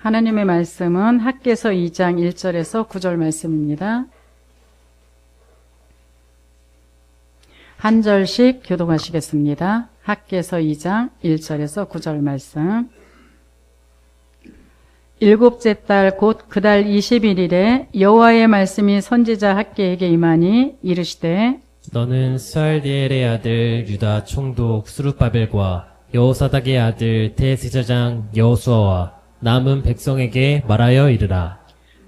하나님의 말씀은 학개서 2장 1절에서 9절 말씀입니다. 한 절씩 교독하시겠습니다. 학개서 2장 1절에서 9절 말씀. 일곱째 달 곧 그 달 20일에 여호와의 말씀이 선지자 학개에게 임하니 이르시되 너는 스알디엘의 아들 유다 총독 스룹바벨과 여호사닥의 아들 대제사장 여호수아와 남은 백성에게 말하여 이르라.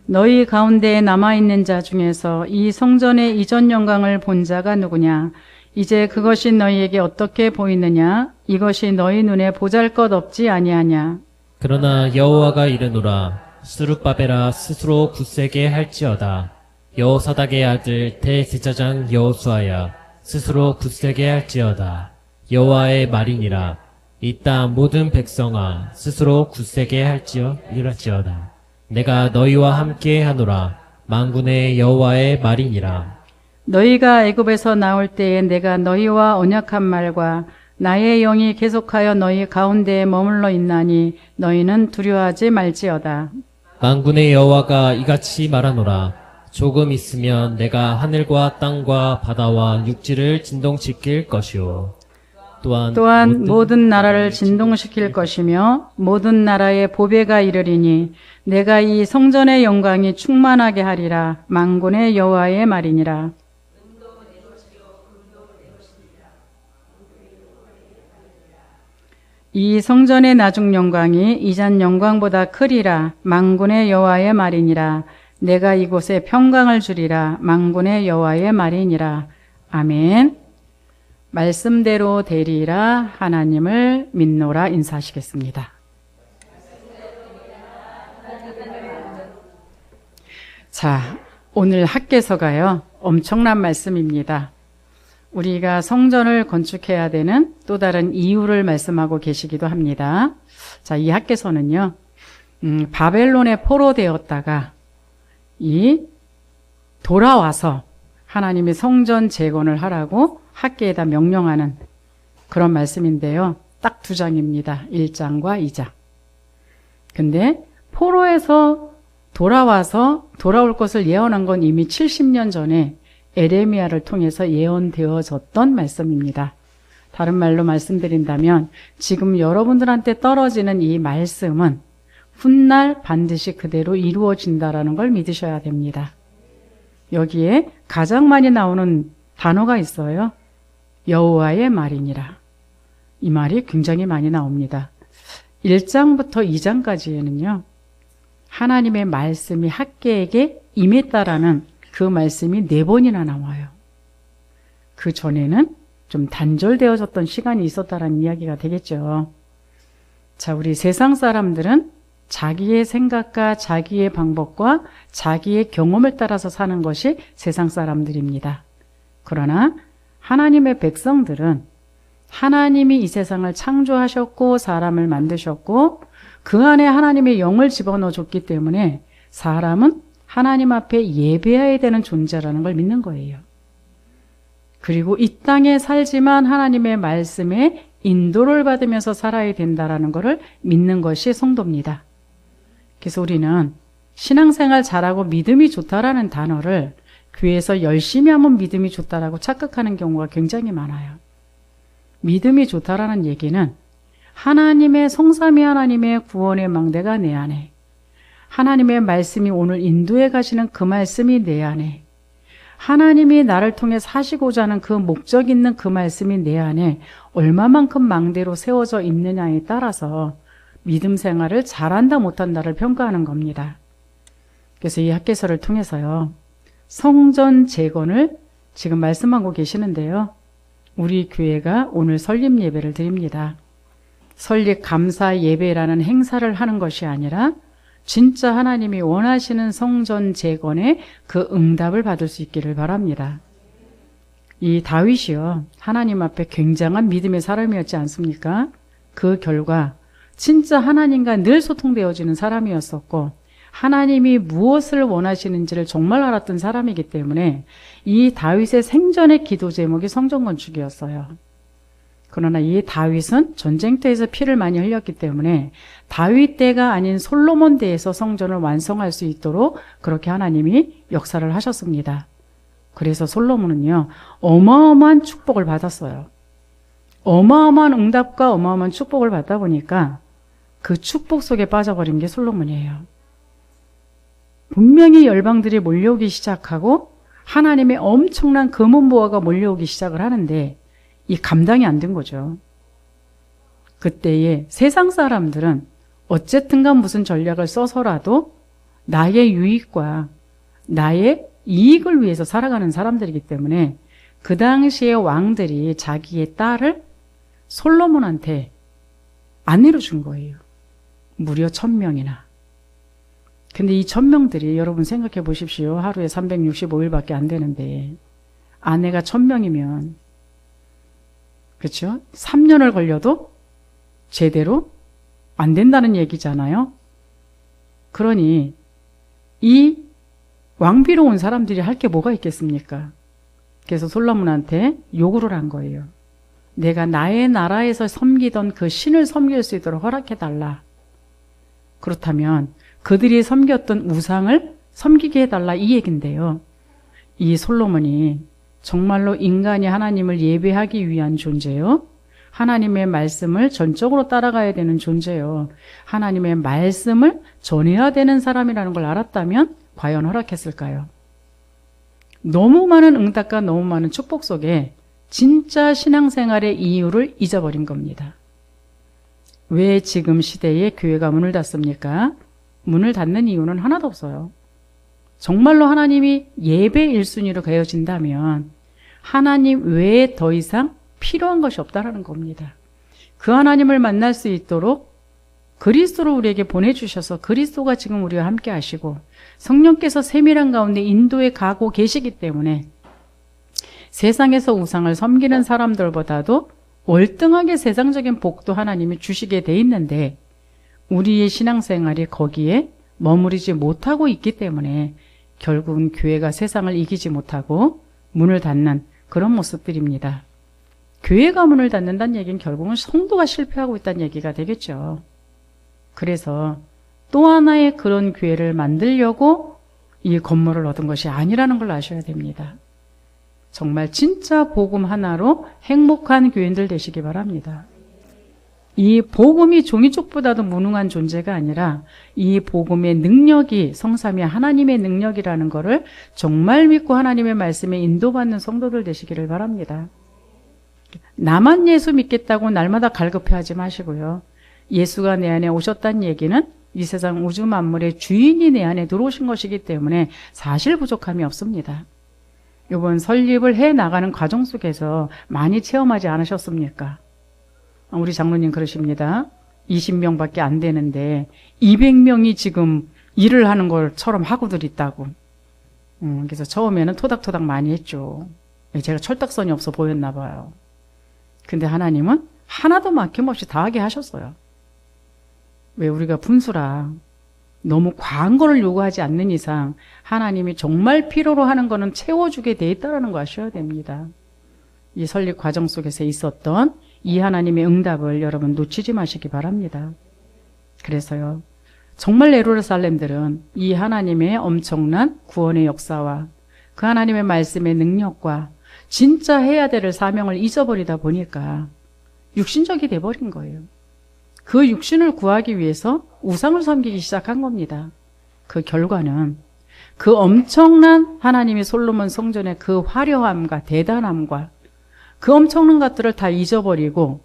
너희 가운데에 남아있는 자 중에서 이 성전의 이전 영광을 본 자가 누구냐? 이제 그것이 너희에게 어떻게 보이느냐? 이것이 너희 눈에 보잘것없지 아니하냐? 그러나 여호와가 이르노라. 스룹바벨아 스스로 굳세게 할지어다. 여호사닥의 아들 대제사장 여호수아야 스스로 굳세게 할지어다. 여호와의 말이니라. 이 땅 모든 백성아 스스로 굳세게 할지어다. 내가 너희와 함께 하노라. 만군의 여호와의 말이니라. 너희가 애굽에서 나올 때에 내가 너희와 언약한 말과 나의 영이 계속하여 너희 가운데에 머물러 있나니 너희는 두려워하지 말지어다. 만군의 여호와가 이같이 말하노라. 조금 있으면 내가 하늘과 땅과 바다와 육지를 진동시킬 것이요. 또한 모든 나라를 진동시킬 것이며 모든 나라의 보배가 이르리니 내가 이 성전의 영광이 충만하게 하리라. 만군의 여호와의 말이니라. 이 성전의 나중 영광이 이전 영광보다 크리라. 만군의 여호와의 말이니라. 내가 이곳에 평강을 주리라. 만군의 여호와의 말이니라. 아멘. 말씀대로 되리라. 하나님을 믿노라. 인사하시겠습니다. 자, 오늘 학개서가요, 엄청난 말씀입니다. 우리가 성전을 건축해야 되는 또 다른 이유를 말씀하고 계시기도 합니다. 자, 이 학개서는요, 바벨론에 포로되었다가 돌아와서 하나님이 성전 재건을 하라고 학개에다 명령하는 그런 말씀인데요. 딱 2장입니다. 1장과 2장. 근데 포로에서 돌아와서 돌아올 것을 예언한 건 이미 70년 전에 에레미야를 통해서 예언되어졌던 말씀입니다. 다른 말로 말씀드린다면 지금 여러분들한테 떨어지는 이 말씀은 훗날 반드시 그대로 이루어진다라는 걸 믿으셔야 됩니다. 여기에 가장 많이 나오는 단어가 있어요. 여호와의 말이니라. 이 말이 굉장히 많이 나옵니다. 1장부터 2장까지에는요. 하나님의 말씀이 학개에게 임했다라는 그 말씀이 4번이나 나와요. 그 전에는 좀 단절되어졌던 시간이 있었다라는 이야기가 되겠죠. 자, 우리 세상 사람들은 자기의 생각과 자기의 방법과 자기의 경험을 따라서 사는 것이 세상 사람들입니다. 그러나 하나님의 백성들은 하나님이 이 세상을 창조하셨고 사람을 만드셨고 그 안에 하나님의 영을 집어넣어 줬기 때문에 사람은 하나님 앞에 예배해야 되는 존재라는 걸 믿는 거예요. 그리고 이 땅에 살지만 하나님의 말씀에 인도를 받으면서 살아야 된다라는 것을 믿는 것이 성도입니다. 그래서 우리는 신앙생활 잘하고 믿음이 좋다라는 단어를 교회에서 열심히 하면 믿음이 좋다라고 착각하는 경우가 굉장히 많아요. 믿음이 좋다라는 얘기는 하나님의 성삼위 하나님의 구원의 망대가 내 안에, 하나님의 말씀이 오늘 인도해 가시는 그 말씀이 내 안에, 하나님이 나를 통해 사시고자 하는 그 목적 있는 그 말씀이 내 안에 얼마만큼 망대로 세워져 있느냐에 따라서 믿음 생활을 잘한다 못한다를 평가하는 겁니다. 그래서 이 학개서를 통해서요, 성전 재건을 지금 말씀하고 계시는데요. 우리 교회가 오늘 설립 예배를 드립니다. 설립 감사 예배라는 행사를 하는 것이 아니라 진짜 하나님이 원하시는 성전 재건의 그 응답을 받을 수 있기를 바랍니다. 이 다윗이요, 하나님 앞에 굉장한 믿음의 사람이었지 않습니까? 그 결과 진짜 하나님과 늘 소통되어지는 사람이었었고 하나님이 무엇을 원하시는지를 정말 알았던 사람이기 때문에 이 다윗의 생전의 기도 제목이 성전 건축이었어요. 그러나 이 다윗은 전쟁터에서 피를 많이 흘렸기 때문에 다윗 때가 아닌 솔로몬 때에서 성전을 완성할 수 있도록 그렇게 하나님이 역사를 하셨습니다. 그래서 솔로몬은요, 어마어마한 축복을 받았어요. 어마어마한 응답과 어마어마한 축복을 받다 보니까 그 축복 속에 빠져버린 게 솔로몬이에요. 분명히 열방들이 몰려오기 시작하고 하나님의 엄청난 금은보화가 몰려오기 시작을 하는데 이 감당이 안 된 거죠. 그때에 세상 사람들은 어쨌든간 무슨 전략을 써서라도 나의 유익과 나의 이익을 위해서 살아가는 사람들이기 때문에 그 당시의 왕들이 자기의 딸을 솔로몬한테 아내로 준 거예요. 무려 1000명이나. 근데 이 1000명들이 여러분 생각해 보십시오. 하루에 365일밖에 안 되는데 아내가 1000명이면 그렇죠? 3년을 걸려도 제대로 안 된다는 얘기잖아요. 그러니 이 왕비로 온 사람들이 할 게 뭐가 있겠습니까? 그래서 솔로몬한테 요구를 한 거예요. 내가 나의 나라에서 섬기던 그 신을 섬길 수 있도록 허락해달라. 그렇다면 그들이 섬겼던 우상을 섬기게 해달라 이 얘긴데요. 이 솔로몬이 정말로 인간이 하나님을 예배하기 위한 존재요. 하나님의 말씀을 전적으로 따라가야 되는 존재요. 하나님의 말씀을 전해야 되는 사람이라는 걸 알았다면 과연 허락했을까요? 너무 많은 응답과 너무 많은 축복 속에 진짜 신앙생활의 이유를 잊어버린 겁니다. 왜 지금 시대에 교회가 문을 닫습니까? 문을 닫는 이유는 하나도 없어요. 정말로 하나님이 예배 1순위로 가여진다면 하나님 외에 더 이상 필요한 것이 없다라는 겁니다. 그 하나님을 만날 수 있도록 그리스도를 우리에게 보내주셔서 그리스도가 지금 우리와 함께 하시고 성령께서 세밀한 가운데 인도에 가고 계시기 때문에 세상에서 우상을 섬기는 사람들보다도 월등하게 세상적인 복도 하나님이 주시게 돼 있는데 우리의 신앙생활이 거기에 머무르지 못하고 있기 때문에 결국은 교회가 세상을 이기지 못하고 문을 닫는 그런 모습들입니다. 교회가 문을 닫는다는 얘기는 결국은 성도가 실패하고 있다는 얘기가 되겠죠. 그래서 또 하나의 그런 교회를 만들려고 이 건물을 얻은 것이 아니라는 걸 아셔야 됩니다. 정말 진짜 복음 하나로 행복한 교인들 되시기 바랍니다. 이 복음이 종이쪽보다도 무능한 존재가 아니라 이 복음의 능력이 성삼위 하나님의 능력이라는 것을 정말 믿고 하나님의 말씀에 인도받는 성도들 되시기를 바랍니다. 나만 예수 믿겠다고 날마다 갈급해하지 마시고요. 예수가 내 안에 오셨다는 얘기는 이 세상 우주 만물의 주인이 내 안에 들어오신 것이기 때문에 사실 부족함이 없습니다. 이번 설립을 해 나가는 과정 속에서 많이 체험하지 않으셨습니까? 우리 장로님 그러십니다. 20명밖에 안 되는데 200명이 지금 일을 하는 것처럼 하고들 있다고. 그래서 처음에는 토닥토닥 많이 했죠. 제가 철딱선이 없어 보였나 봐요. 근데 하나님은 하나도 막힘없이 다 하게 하셨어요. 왜 우리가 분수라 너무 과한 거를 요구하지 않는 이상 하나님이 정말 필요로 하는 거는 채워주게 돼 있다는 거 아셔야 됩니다. 이 설립 과정 속에서 있었던 이 하나님의 응답을 여러분 놓치지 마시기 바랍니다. 그래서요, 정말 예루살렘들은 이 하나님의 엄청난 구원의 역사와 그 하나님의 말씀의 능력과 진짜 해야 될 사명을 잊어버리다 보니까 육신적이 돼버린 거예요. 그 육신을 구하기 위해서 우상을 섬기기 시작한 겁니다. 그 결과는 그 엄청난 하나님이 솔로몬 성전의 그 화려함과 대단함과 그 엄청난 것들을 다 잊어버리고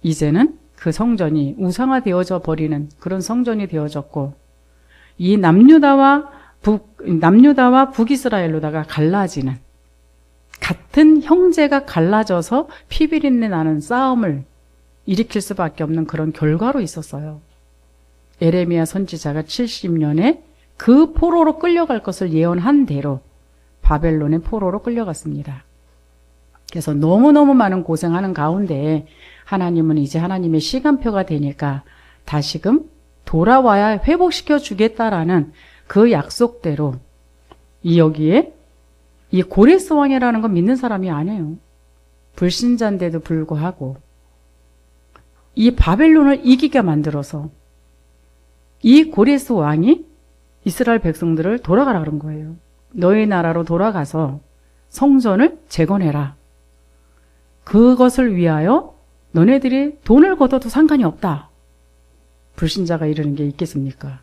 이제는 그 성전이 우상화되어져 버리는 그런 성전이 되어졌고 이 남유다와 북이스라엘로다가 갈라지는 같은 형제가 갈라져서 피비린내 나는 싸움을 일으킬 수밖에 없는 그런 결과로 있었어요. 에레미야 선지자가 70년에 그 포로로 끌려갈 것을 예언한 대로 바벨론의 포로로 끌려갔습니다. 그래서 너무너무 많은 고생하는 가운데 하나님은 이제 하나님의 시간표가 되니까 다시금 돌아와야 회복시켜 주겠다라는 그 약속대로 여기에 이 고레스 왕이라는 건 믿는 사람이 아니에요. 불신자인데도 불구하고 이 바벨론을 이기게 만들어서 이 고레스 왕이 이스라엘 백성들을 돌아가라 그런 거예요. 너희 나라로 돌아가서 성전을 재건해라. 그것을 위하여 너네들이 돈을 걷어도 상관이 없다. 불신자가 이러는 게 있겠습니까?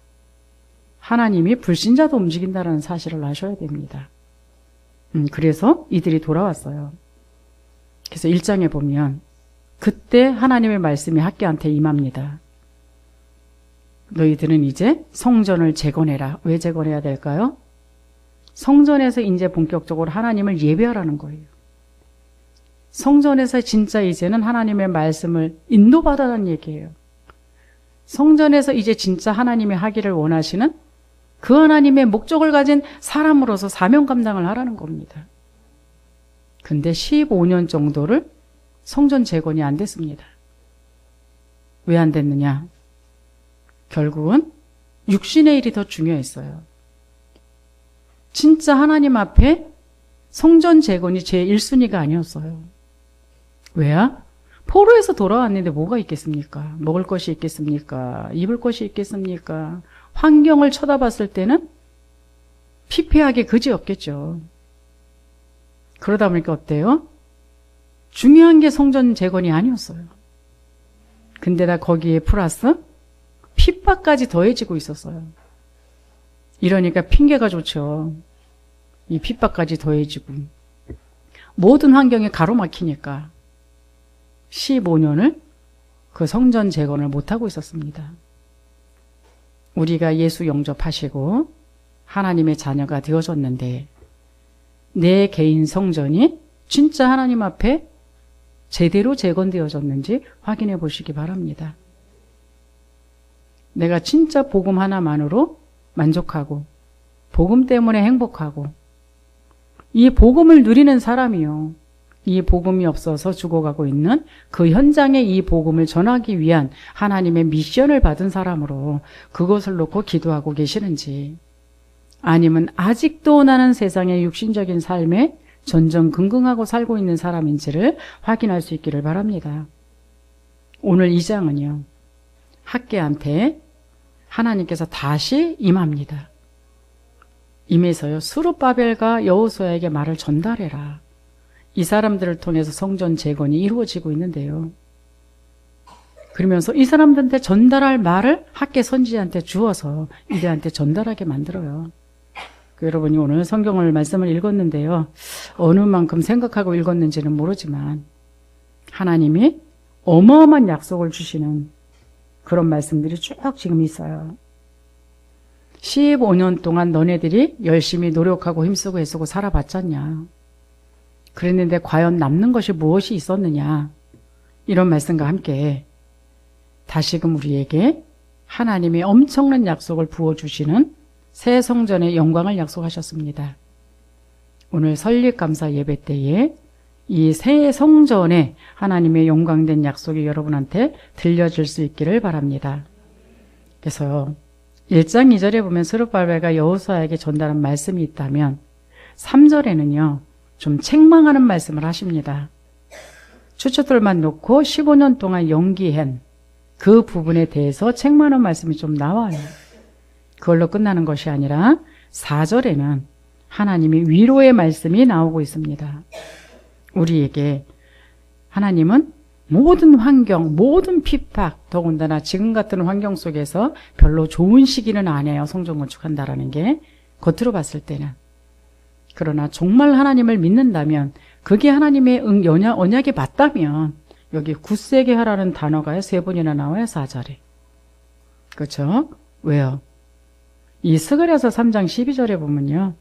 하나님이 불신자도 움직인다는 사실을 아셔야 됩니다. 그래서 이들이 돌아왔어요. 그래서 1장에 보면 그때 하나님의 말씀이 학개한테 임합니다. 너희들은 이제 성전을 재건해라. 왜 재건해야 될까요? 성전에서 이제 본격적으로 하나님을 예배하라는 거예요. 성전에서 진짜 이제는 하나님의 말씀을 인도받아라는 얘기예요. 성전에서 이제 진짜 하나님이 하기를 원하시는 그 하나님의 목적을 가진 사람으로서 사명 감당을 하라는 겁니다. 근데 15년 정도를 성전 재건이 안 됐습니다. 왜 안 됐느냐? 결국은 육신의 일이 더 중요했어요. 진짜 하나님 앞에 성전 재건이 제 1순위가 아니었어요. 왜야? 포로에서 돌아왔는데 뭐가 있겠습니까? 먹을 것이 있겠습니까? 입을 것이 있겠습니까? 환경을 쳐다봤을 때는 피폐하게 그지없겠죠. 그러다 보니까 어때요? 중요한 게 성전 재건이 아니었어요. 근데다 거기에 플러스 핍박까지 더해지고 있었어요. 이러니까 핑계가 좋죠. 이 핍박까지 더해지고 모든 환경이 가로막히니까 15년을 그 성전 재건을 못하고 있었습니다. 우리가 예수 영접하시고 하나님의 자녀가 되어졌는데 내 개인 성전이 진짜 하나님 앞에 제대로 재건되어졌는지 확인해 보시기 바랍니다. 내가 진짜 복음 하나만으로 만족하고 복음 때문에 행복하고 이 복음을 누리는 사람이요. 이 복음이 없어서 죽어가고 있는 그 현장에 이 복음을 전하기 위한 하나님의 미션을 받은 사람으로 그것을 놓고 기도하고 계시는지 아니면 아직도 나는 세상의 육신적인 삶에 전전긍긍하고 살고 있는 사람인지를 확인할 수 있기를 바랍니다. 오늘 2장은요. 학개한테 하나님께서 다시 임합니다. 임해서요. 스룹바벨과 여호수아에게 말을 전달해라. 이 사람들을 통해서 성전 재건이 이루어지고 있는데요. 그러면서 이 사람들한테 전달할 말을 학개 선지자한테 주어서 이들한테 전달하게 만들어요. 여러분이 오늘 성경을 말씀을 읽었는데요. 어느 만큼 생각하고 읽었는지는 모르지만 하나님이 어마어마한 약속을 주시는 그런 말씀들이 쭉 지금 있어요. 15년 동안 너네들이 열심히 노력하고 힘쓰고 애쓰고 살아봤잖냐. 그랬는데 과연 남는 것이 무엇이 있었느냐. 이런 말씀과 함께 다시금 우리에게 하나님의 엄청난 약속을 부어주시는 새 성전의 영광을 약속하셨습니다. 오늘 설립감사 예배 때에 이 새 성전에 하나님의 영광된 약속이 여러분한테 들려질 수 있기를 바랍니다. 그래서 1장 2절에 보면 스룹바벨과 여호수아에게 전달한 말씀이 있다면 3절에는요. 좀 책망하는 말씀을 하십니다. 추초들만 놓고 15년 동안 연기한 그 부분에 대해서 책망하는 말씀이 좀 나와요. 그걸로 끝나는 것이 아니라 4절에는 하나님이 위로의 말씀이 나오고 있습니다. 우리에게 하나님은 모든 환경, 모든 핍박, 더군다나 지금 같은 환경 속에서 별로 좋은 시기는 아니에요. 성전 건축한다라는 게 겉으로 봤을 때는. 그러나 정말 하나님을 믿는다면 그게 하나님의 언약이 맞다면 여기 굳세게 하라는 단어가 3번이나 나와요. 4절에. 그렇죠? 왜요? 이 스가랴서 3장 12절에 보면요.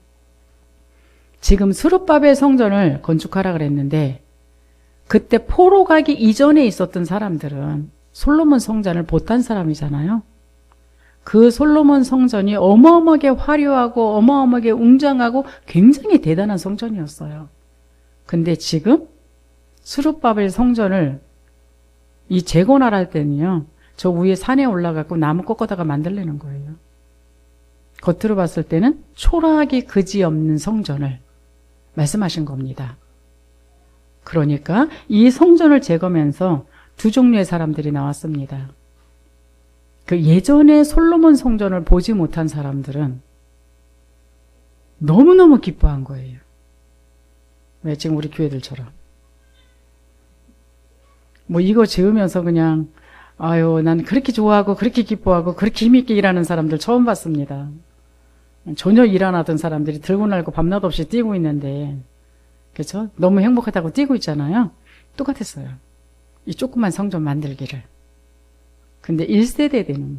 지금 스룹바벨 성전을 건축하라 그랬는데 그때 포로 가기 이전에 있었던 사람들은 솔로몬 성전을 못한 사람이잖아요. 그 솔로몬 성전이 어마어마하게 화려하고 어마어마하게 웅장하고 굉장히 대단한 성전이었어요. 근데 지금 스룹바벨 성전을 이 재건하라 할 때는요. 저 위에 산에 올라가고 나무 꺾어다가 만들려는 거예요. 겉으로 봤을 때는 초라하기 그지없는 성전을 말씀하신 겁니다. 그러니까 이 성전을 재건하면서 두 종류의 사람들이 나왔습니다. 그 예전에 솔로몬 성전을 보지 못한 사람들은 너무너무 기뻐한 거예요. 왜 지금 우리 교회들처럼. 뭐 이거 지으면서 그냥 아유 난 그렇게 좋아하고 그렇게 기뻐하고 그렇게 힘있게 일하는 사람들 처음 봤습니다. 전혀 일 안 하던 사람들이 들고 날고 밤낮 없이 뛰고 있는데 그렇죠? 너무 행복하다고 뛰고 있잖아요. 똑같았어요. 이 조그만 성전 만들기를. 근데 1세대 되는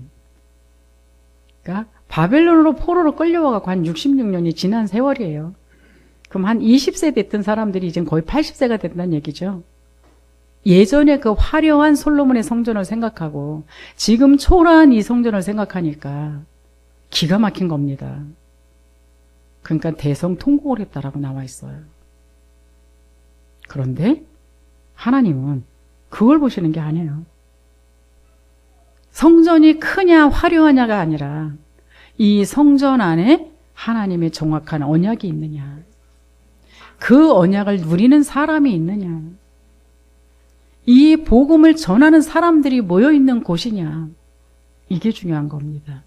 그러니까 바벨론으로 포로로 끌려와가지고 한 66년이 지난 세월이에요. 그럼 한 20세 됐던 사람들이 이제 거의 80세가 된다는 얘기죠. 예전에 그 화려한 솔로몬의 성전을 생각하고 지금 초라한 이 성전을 생각하니까 기가 막힌 겁니다. 그러니까 대성통곡을 했다라고 나와 있어요. 그런데 하나님은 그걸 보시는 게 아니에요. 성전이 크냐 화려하냐가 아니라 이 성전 안에 하나님의 정확한 언약이 있느냐, 그 언약을 누리는 사람이 있느냐, 이 복음을 전하는 사람들이 모여있는 곳이냐, 이게 중요한 겁니다.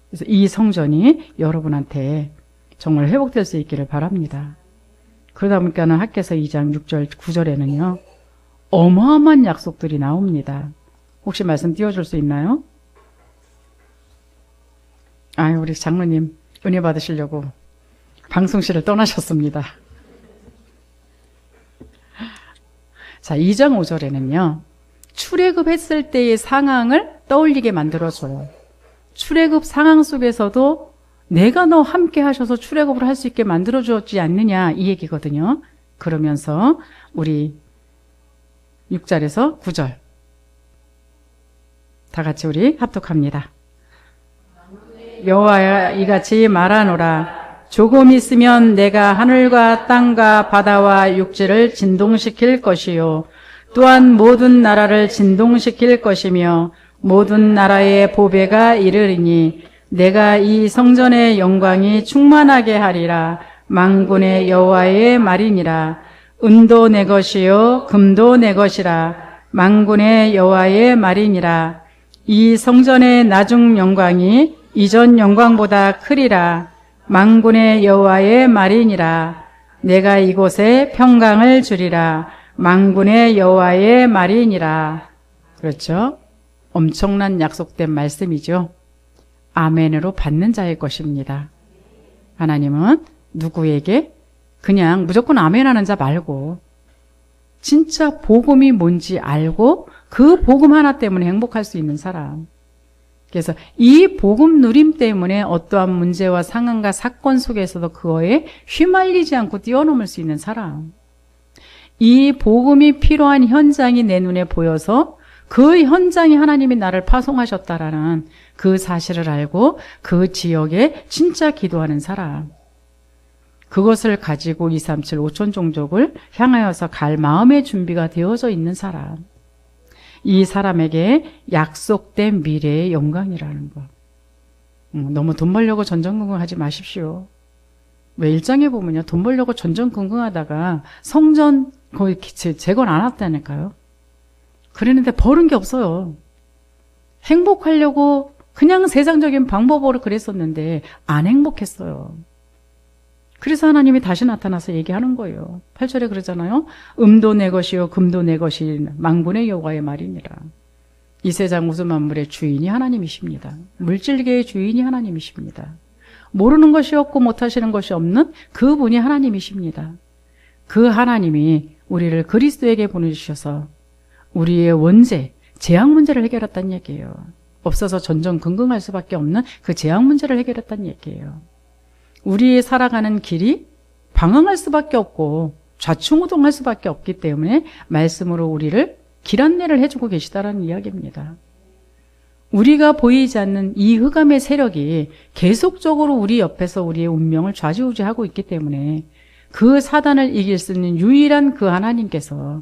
그래서 이 성전이 여러분한테 정말 회복될 수 있기를 바랍니다. 그러다 보니까는 학개서 2장 6절 9절에는요 어마어마한 약속들이 나옵니다. 혹시 말씀 띄워줄 수 있나요? 아유 우리 장로님 은혜 받으시려고 방송실을 떠나셨습니다. 자 2장 5절에는요 출애굽했을 때의 상황을 떠올리게 만들어줘요. 출애굽 상황 속에서도 내가 너 함께 하셔서 출애굽을 할 수 있게 만들어주었지 않느냐 이 얘기거든요. 그러면서 우리 6절에서 9절 다 같이 우리 합독합니다. 여호와야 이같이 말하노라. 조금 있으면 내가 하늘과 땅과 바다와 육지를 진동시킬 것이요 또한 모든 나라를 진동시킬 것이며 모든 나라의 보배가 이르리니 내가 이 성전의 영광이 충만하게 하리라. 만군의 여호와의 말이니라. 은도 내 것이요 금도 내 것이라. 만군의 여호와의 말이니라. 이 성전의 나중 영광이 이전 영광보다 크리라. 만군의 여호와의 말이니라. 내가 이곳에 평강을 주리라. 만군의 여호와의 말이니라. 그렇죠? 엄청난 약속된 말씀이죠. 아멘으로 받는 자의 것입니다. 하나님은 누구에게 그냥 무조건 아멘하는 자 말고 진짜 복음이 뭔지 알고 그 복음 하나 때문에 행복할 수 있는 사람. 그래서 이 복음 누림 때문에 어떠한 문제와 상황과 사건 속에서도 그거에 휘말리지 않고 뛰어넘을 수 있는 사람. 이 복음이 필요한 현장이 내 눈에 보여서 그 현장에 하나님이 나를 파송하셨다라는 그 사실을 알고 그 지역에 진짜 기도하는 사람. 그것을 가지고 237 5천 종족을 향하여서 갈 마음의 준비가 되어져 있는 사람. 이 사람에게 약속된 미래의 영광이라는 것. 너무 돈 벌려고 전전긍긍하지 마십시오. 왜 1장에 보면요. 돈 벌려고 전전긍긍하다가 성전 거의 재건 안 했다니까요. 그랬는데 벌은 게 없어요. 행복하려고 그냥 세상적인 방법으로 그랬었는데 안 행복했어요. 그래서 하나님이 다시 나타나서 얘기하는 거예요. 8절에 그러잖아요. 음도 내 것이요 금도 내 것이 만군의 여호와의 말이니라. 이 세상 우주 만물의 주인이 하나님이십니다. 물질계의 주인이 하나님이십니다. 모르는 것이 없고 못하시는 것이 없는 그분이 하나님이십니다. 그 하나님이 우리를 그리스도에게 보내주셔서 우리의 원죄, 재앙 문제를 해결했다는 얘기예요. 없어서 전전긍긍할 수밖에 없는 그 재앙 문제를 해결했다는 얘기예요. 우리의 살아가는 길이 방황할 수밖에 없고 좌충우동할 수밖에 없기 때문에 말씀으로 우리를 길 안내를 해주고 계시다라는 이야기입니다. 우리가 보이지 않는 이 흑암의 세력이 계속적으로 우리 옆에서 우리의 운명을 좌지우지하고 있기 때문에 그 사단을 이길 수 있는 유일한 그 하나님께서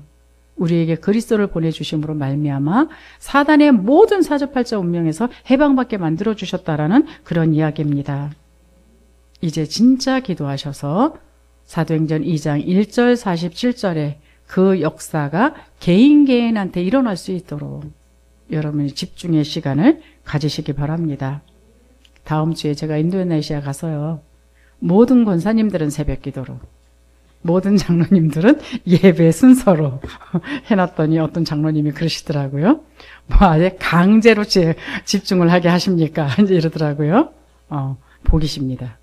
우리에게 그리스도를 보내주심으로 말미암아 사단의 모든 사주팔자 운명에서 해방받게 만들어주셨다라는 그런 이야기입니다. 이제 진짜 기도하셔서 사도행전 2장 1절 47절에 그 역사가 개인한테 일어날 수 있도록 여러분이 집중의 시간을 가지시기 바랍니다. 다음 주에 제가 인도네시아 가서요. 모든 권사님들은 새벽 기도로, 모든 장로님들은 예배 순서로 해놨더니 어떤 장로님이 그러시더라고요. 뭐 아예 강제로 집중을 하게 하십니까? 이제 이러더라고요. 복이십니다.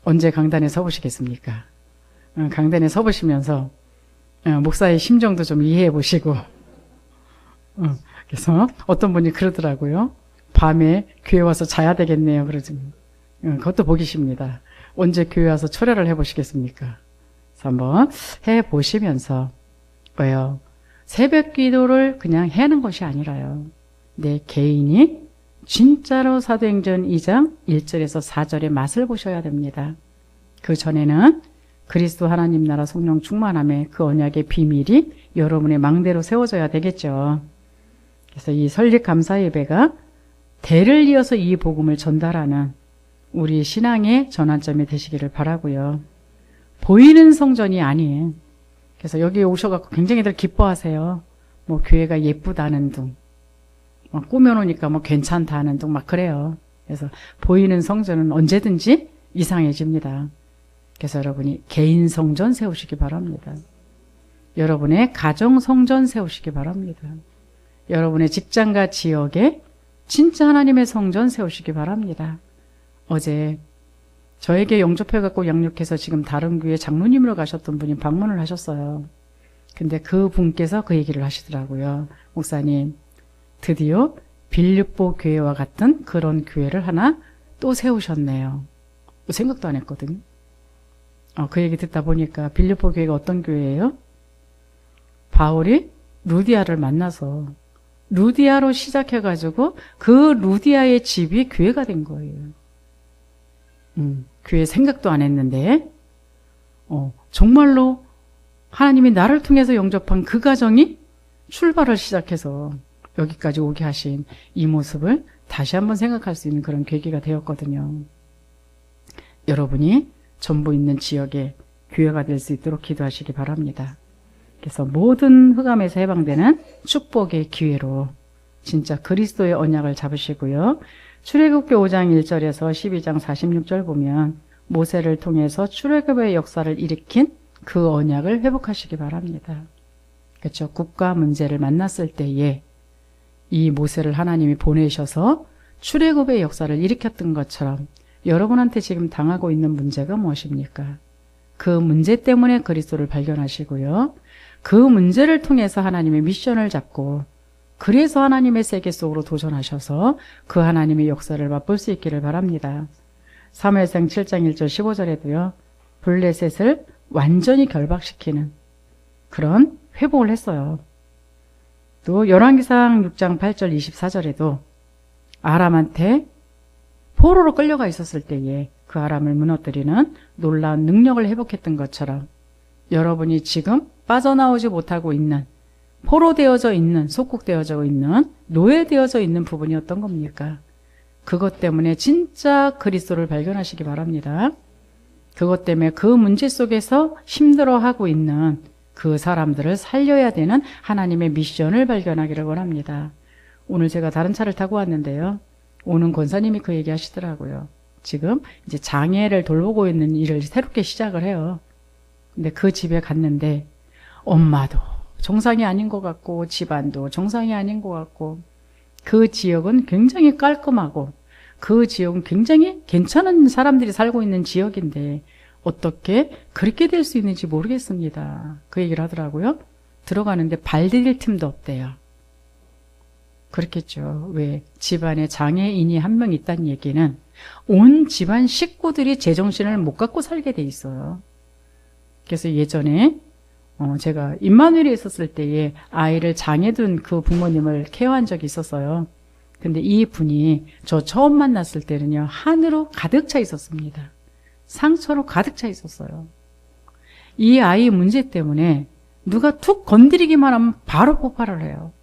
언제 강단에 서보시겠습니까? 강단에 서보시면서 목사의 심정도 좀 이해해 보시고, 그래서 어떤 분이 그러더라고요. 밤에 교회 와서 자야 되겠네요. 그러지. 그것도 복이십니다. 언제 교회 와서 철회를 해 보시겠습니까? 그래서 한번 해 보시면서, 왜요? 새벽 기도를 그냥 해는 것이 아니라요. 내 개인이 진짜로 사도행전 2장 1절에서 4절의 맛을 보셔야 됩니다. 그 전에는 그리스도 하나님 나라 성령 충만함의 그 언약의 비밀이 여러분의 망대로 세워져야 되겠죠. 그래서 이 설립 감사 예배가 대를 이어서 이 복음을 전달하는 우리 신앙의 전환점이 되시기를 바라고요. 보이는 성전이 아닌, 그래서 여기 오셔갖고 굉장히들 기뻐하세요. 뭐 교회가 예쁘다는 둥, 꾸며놓으니까 뭐 괜찮다는 둥 막 그래요. 그래서 보이는 성전은 언제든지 이상해집니다. 그래서 여러분이 개인 성전 세우시기 바랍니다. 여러분의 가정 성전 세우시기 바랍니다. 여러분의 직장과 지역에 진짜 하나님의 성전 세우시기 바랍니다. 어제 저에게 영접해갖고 양육해서 지금 다른 교회 장로님으로 가셨던 분이 방문을 하셨어요. 근데 그 분께서 그 얘기를 하시더라고요. 목사님, 드디어 빌립보 교회와 같은 그런 교회를 하나 또 세우셨네요. 생각도 안 했거든요. 그 얘기 듣다 보니까 빌립보 교회가 어떤 교회예요? 바울이 루디아를 만나서 루디아로 시작해가지고 그 루디아의 집이 교회가 된 거예요. 교회 생각도 안 했는데 정말로 하나님이 나를 통해서 영접한 그 가정이 출발을 시작해서 여기까지 오게 하신 이 모습을 다시 한번 생각할 수 있는 그런 계기가 되었거든요. 여러분이 전부 있는 지역에 교회가 될 수 있도록 기도하시기 바랍니다. 그래서 모든 흑암에서 해방되는 축복의 기회로 진짜 그리스도의 언약을 잡으시고요. 출애굽기 5장 1절에서 12장 46절 보면 모세를 통해서 출애굽의 역사를 일으킨 그 언약을 회복하시기 바랍니다. 그렇죠. 국가 문제를 만났을 때에 이 모세를 하나님이 보내셔서 출애굽의 역사를 일으켰던 것처럼 여러분한테 지금 당하고 있는 문제가 무엇입니까? 그 문제 때문에 그리스도를 발견하시고요. 그 문제를 통해서 하나님의 미션을 잡고 그래서 하나님의 세계 속으로 도전하셔서 그 하나님의 역사를 맛볼 수 있기를 바랍니다. 사무엘상 7장 1절 15절에도요. 블레셋을 완전히 결박시키는 그런 회복을 했어요. 또 열왕기상 6장 8절 24절에도 아람한테 포로로 끌려가 있었을 때에 그 아람을 무너뜨리는 놀라운 능력을 회복했던 것처럼 여러분이 지금 빠져나오지 못하고 있는 포로되어져 있는, 속국되어져 있는, 노예되어져 있는 부분이 어떤 겁니까? 그것 때문에 진짜 그리스도를 발견하시기 바랍니다. 그것 때문에 그 문제 속에서 힘들어하고 있는 그 사람들을 살려야 되는 하나님의 미션을 발견하기를 원합니다. 오늘 제가 다른 차를 타고 왔는데요. 오는 권사님이 그 얘기 하시더라고요. 지금 이제 장애를 돌보고 있는 일을 새롭게 시작을 해요. 근데 그 집에 갔는데 엄마도 정상이 아닌 것 같고 집안도 정상이 아닌 것 같고 그 지역은 굉장히 깔끔하고 그 지역은 굉장히 괜찮은 사람들이 살고 있는 지역인데 어떻게 그렇게 될 수 있는지 모르겠습니다. 그 얘기를 하더라고요. 들어가는데 발 디딜 틈도 없대요. 그렇겠죠. 왜? 집안에 장애인이 한 명 있다는 얘기는 온 집안 식구들이 제정신을 못 갖고 살게 돼 있어요. 그래서 예전에 제가 임마누엘에 있었을 때에 아이를 장애둔 그 부모님을 케어한 적이 있었어요. 근데 이 분이 저 처음 만났을 때는요, 한으로 가득 차 있었습니다. 상처로 가득 차 있었어요. 이 아이 문제 때문에 누가 툭 건드리기만 하면 바로 폭발을 해요.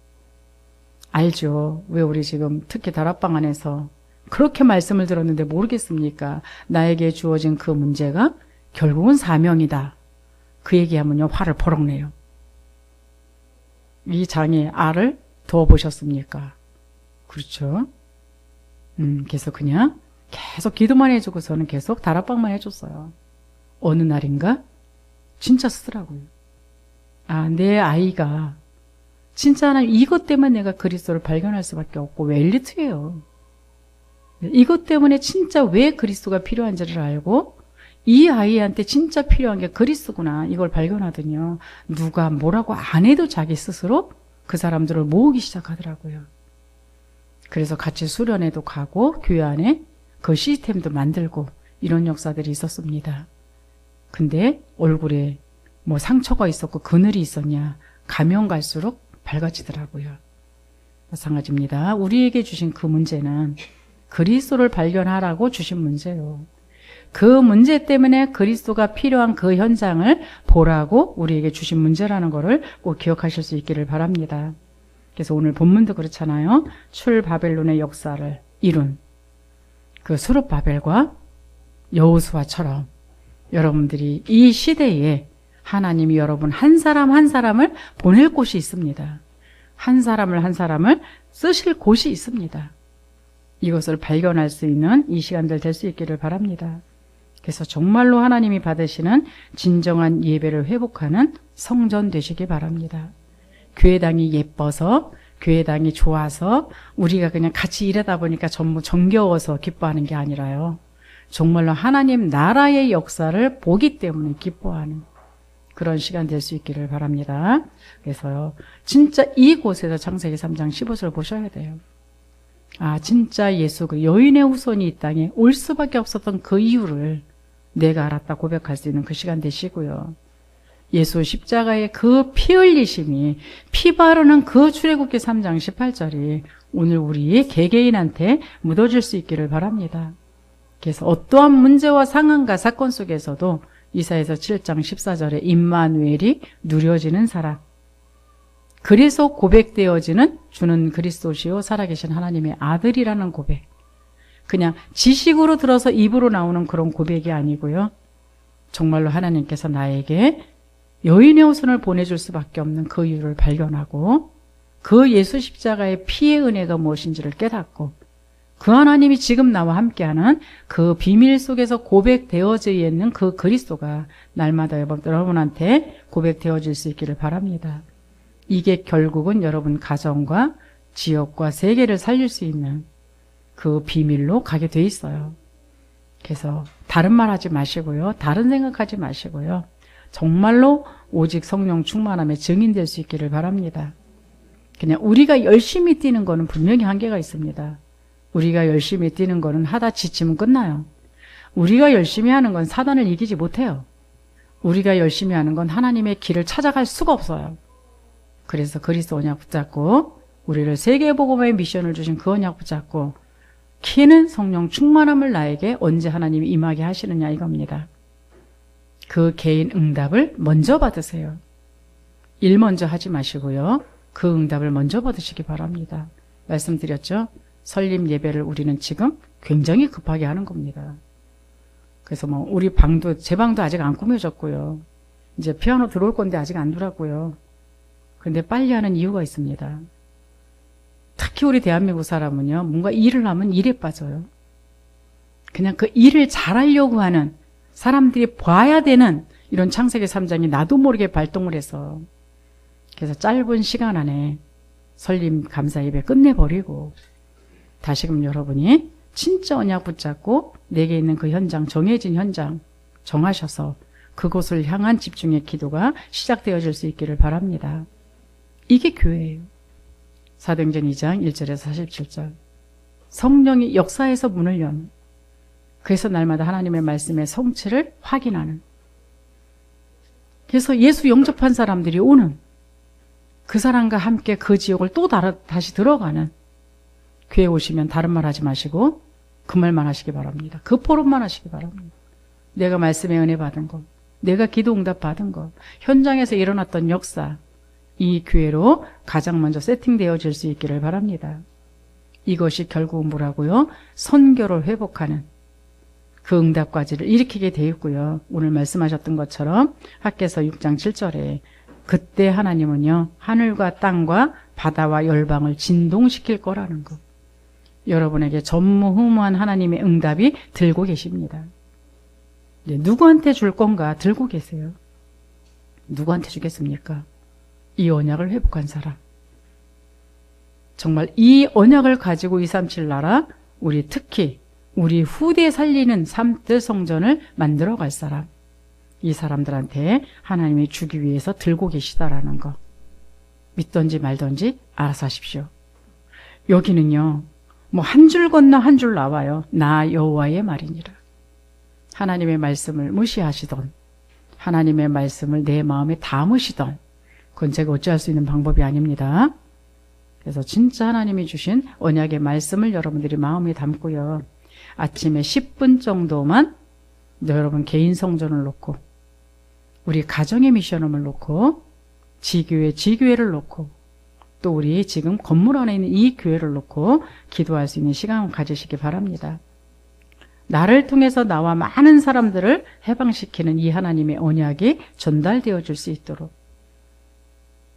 알죠. 왜 우리 지금 특히 다락방 안에서 그렇게 말씀을 들었는데 모르겠습니까? 나에게 주어진 그 문제가 결국은 사명이다. 그 얘기하면요, 화를 버럭 내요. 이 장에 알을 두어 보셨습니까? 그렇죠. 그래서 그냥 계속 기도만 해주고서는 계속 다락방만 해줬어요. 어느 날인가 진짜 쓰더라고요. 아, 내 아이가 진짜 하나님 이것 때문에 내가 그리스도를 발견할 수밖에 없고 왜 엘리트예요. 이것 때문에 진짜 왜 그리스도가 필요한지를 알고 이 아이한테 진짜 필요한 게 그리스도구나 이걸 발견하더니요. 누가 뭐라고 안 해도 자기 스스로 그 사람들을 모으기 시작하더라고요. 그래서 같이 수련회도 가고 교회 안에 그 시스템도 만들고 이런 역사들이 있었습니다. 근데 얼굴에 뭐 상처가 있었고 그늘이 있었냐 가면 갈수록 밝아지더라고요. 마찬가지입니다. 우리에게 주신 그 문제는 그리스도를 발견하라고 주신 문제요. 그 문제 때문에 그리스도가 필요한 그 현장을 보라고 우리에게 주신 문제라는 것을 꼭 기억하실 수 있기를 바랍니다. 그래서 오늘 본문도 그렇잖아요. 출바벨론의 역사를 이룬 그 수룹바벨과 여호수아처럼 여러분들이 이 시대에 하나님이 여러분 한 사람 한 사람을 보낼 곳이 있습니다. 한 사람을 한 사람을 쓰실 곳이 있습니다. 이것을 발견할 수 있는 이 시간들 될 수 있기를 바랍니다. 그래서 정말로 하나님이 받으시는 진정한 예배를 회복하는 성전 되시기 바랍니다. 교회당이 예뻐서 교회당이 좋아서 우리가 그냥 같이 일하다 보니까 전부 정겨워서 기뻐하는 게 아니라요. 정말로 하나님 나라의 역사를 보기 때문에 기뻐하는 그런 시간 될 수 있기를 바랍니다. 그래서요. 진짜 이곳에서 창세기 3장 15절 보셔야 돼요. 아, 진짜 예수 그 여인의 후손이 이 땅에 올 수밖에 없었던 그 이유를 내가 알았다 고백할 수 있는 그 시간 되시고요. 예수 십자가의 그 피 흘리심이 피 바르는 그 출애굽기 3장 18절이 오늘 우리 개개인한테 묻어질 수 있기를 바랍니다. 그래서 어떠한 문제와 상황과 사건 속에서도 이사야서 7장 14절에 임마누엘이 누려지는 사람, 그래서 고백되어지는 주는 그리스도시요 살아계신 하나님의 아들이라는 고백. 그냥 지식으로 들어서 입으로 나오는 그런 고백이 아니고요. 정말로 하나님께서 나에게 여인의 후손을 보내줄 수밖에 없는 그 이유를 발견하고 그 예수 십자가의 피의 은혜가 무엇인지를 깨닫고 그 하나님이 지금 나와 함께하는 그 비밀 속에서 고백되어져 있는 그 그리스도가 날마다 여러분한테 고백되어질 수 있기를 바랍니다. 이게 결국은 여러분 가정과 지역과 세계를 살릴 수 있는 그 비밀로 가게 돼 있어요. 그래서 다른 말 하지 마시고요. 다른 생각하지 마시고요. 정말로 오직 성령 충만함의 증인될 수 있기를 바랍니다. 그냥 우리가 열심히 뛰는 거는 분명히 한계가 있습니다. 우리가 열심히 뛰는 거는 하다 지치면 끝나요. 우리가 열심히 하는 건 사단을 이기지 못해요. 우리가 열심히 하는 건 하나님의 길을 찾아갈 수가 없어요. 그래서 그리스도 언약 붙잡고 우리를 세계복음의 미션을 주신 그 언약 붙잡고 키는 성령 충만함을 나에게 언제 하나님이 임하게 하시느냐 이겁니다. 그 개인 응답을 먼저 받으세요. 일 먼저 하지 마시고요. 그 응답을 먼저 받으시기 바랍니다. 말씀드렸죠? 설립 예배를 우리는 지금 굉장히 급하게 하는 겁니다. 그래서 뭐 우리 방도 제 방도 아직 안 꾸며졌고요. 이제 피아노 들어올 건데 아직 안 들어왔고요. 그런데 빨리 하는 이유가 있습니다. 특히 우리 대한민국 사람은요. 뭔가 일을 하면 일에 빠져요. 그냥 그 일을 잘하려고 하는 사람들이 봐야 되는 이런 창세기 3장이 나도 모르게 발동을 해서 그래서 짧은 시간 안에 설립 감사 예배 끝내버리고 다시금 여러분이 진짜 언약 붙잡고 내게 있는 그 현장, 정해진 현장 정하셔서 그곳을 향한 집중의 기도가 시작되어질 수 있기를 바랍니다. 이게 교회예요. 사도행전 2장 1절에서 47절. 성령이 역사에서 문을 여는, 그래서 날마다 하나님의 말씀의 성취를 확인하는, 그래서 예수 영접한 사람들이 오는, 그 사람과 함께 그 지역을 또 다시 들어가는, 교회 오시면 다른 말 하지 마시고 그 말만 하시기 바랍니다. 그 포럼만 하시기 바랍니다. 내가 말씀의 은혜 받은 것, 내가 기도 응답 받은 것, 현장에서 일어났던 역사, 이 교회로 가장 먼저 세팅되어질 수 있기를 바랍니다. 이것이 결국은 뭐라고요? 선교를 회복하는 그 응답까지를 일으키게 되어 있고요. 오늘 말씀하셨던 것처럼 학개서 6장 7절에 그때 하나님은요, 하늘과 땅과 바다와 열방을 진동시킬 거라는 것. 여러분에게 전무후무한 하나님의 응답이 들고 계십니다. 누구한테 줄 건가 들고 계세요. 누구한테 주겠습니까? 이 언약을 회복한 사람. 정말 이 언약을 가지고 237 나라, 우리 특히 우리 후대 살리는 3대 성전을 만들어 갈 사람. 이 사람들한테 하나님이 주기 위해서 들고 계시다라는 거. 믿던지 말던지 알아서 하십시오. 여기는요, 뭐 한 줄 건너 한 줄 나와요. 나 여호와의 말이니라. 하나님의 말씀을 무시하시던, 하나님의 말씀을 내 마음에 담으시던, 그건 제가 어찌할 수 있는 방법이 아닙니다. 그래서 진짜 하나님이 주신 언약의 말씀을 여러분들이 마음에 담고요. 아침에 10분 정도만 여러분 개인 성전을 놓고, 우리 가정의 미션홈을 놓고, 지교회를 놓고, 또 우리 지금 건물 안에 있는 이 교회를 놓고 기도할 수 있는 시간을 가지시기 바랍니다. 나를 통해서 나와 많은 사람들을 해방시키는 이 하나님의 언약이 전달되어 줄 수 있도록.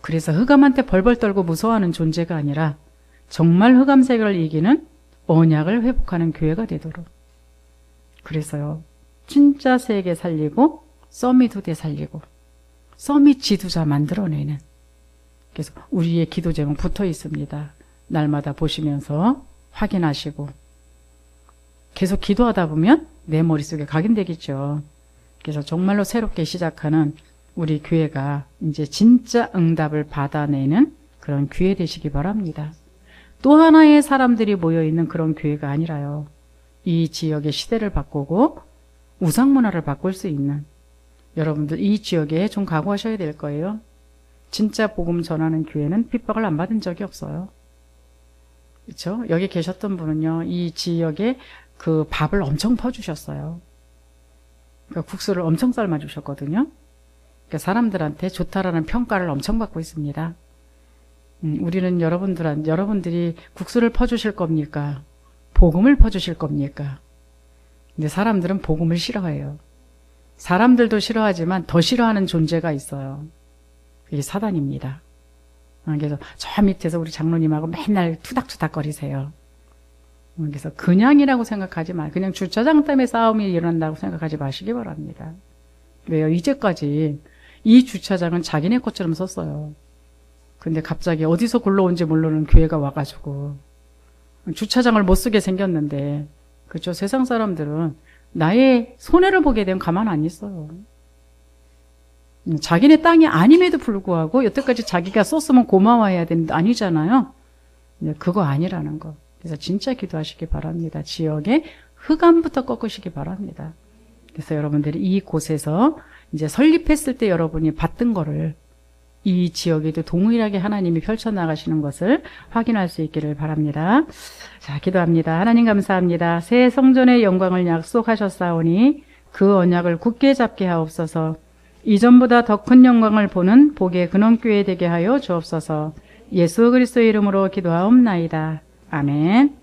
그래서 흑암한테 벌벌 떨고 무서워하는 존재가 아니라 정말 흑암 세계를 이기는 언약을 회복하는 교회가 되도록. 그래서요, 진짜 세계 살리고 서밋 후대 살리고 서밋 지도자 만들어내는, 그래서 우리의 기도 제목 붙어 있습니다. 날마다 보시면서 확인하시고 계속 기도하다 보면 내 머릿속에 각인되겠죠. 그래서 정말로 새롭게 시작하는 우리 교회가 이제 진짜 응답을 받아내는 그런 교회 되시기 바랍니다. 또 하나의 사람들이 모여있는 그런 교회가 아니라요, 이 지역의 시대를 바꾸고 우상문화를 바꿀 수 있는, 여러분들 이 지역에 좀 각오하셔야 될 거예요. 진짜 복음 전하는 교회는 핍박을 안 받은 적이 없어요. 그렇죠? 여기 계셨던 분은요, 이 지역에 그 밥을 엄청 퍼주셨어요. 그러니까 국수를 엄청 삶아주셨거든요. 그러니까 사람들한테 좋다라는 평가를 엄청 받고 있습니다. 우리는 여러분들이 국수를 퍼주실 겁니까? 복음을 퍼주실 겁니까? 근데 사람들은 복음을 싫어해요. 사람들도 싫어하지만 더 싫어하는 존재가 있어요. 그게 사단입니다. 그래서 저 밑에서 우리 장로님하고 맨날 투닥투닥거리세요. 그래서 그냥이라고 생각하지 마. 그냥 주차장 때문에 싸움이 일어난다고 생각하지 마시기 바랍니다. 왜요? 이제까지 이 주차장은 자기네 것처럼 썼어요. 근데 갑자기 어디서 굴러온지 모르는 교회가 와가지고 주차장을 못 쓰게 생겼는데, 그렇죠? 세상 사람들은 나의 손해를 보게 되면 가만 안 있어요. 자기네 땅이 아님에도 불구하고 여태까지 자기가 썼으면 고마워해야 되는데 아니잖아요. 그거 아니라는 거. 그래서 진짜 기도하시기 바랍니다. 지역의 흑암부터 꺾으시기 바랍니다. 그래서 여러분들이 이곳에서 이제 설립했을 때 여러분이 봤던 거를 이 지역에도 동일하게 하나님이 펼쳐나가시는 것을 확인할 수 있기를 바랍니다. 자, 기도합니다. 하나님 감사합니다. 새 성전의 영광을 약속하셨사오니 그 언약을 굳게 잡게 하옵소서. 이전보다 더 큰 영광을 보는 복의 근원교회 되게 하여 주옵소서. 예수 그리스도의 이름으로 기도하옵나이다. 아멘.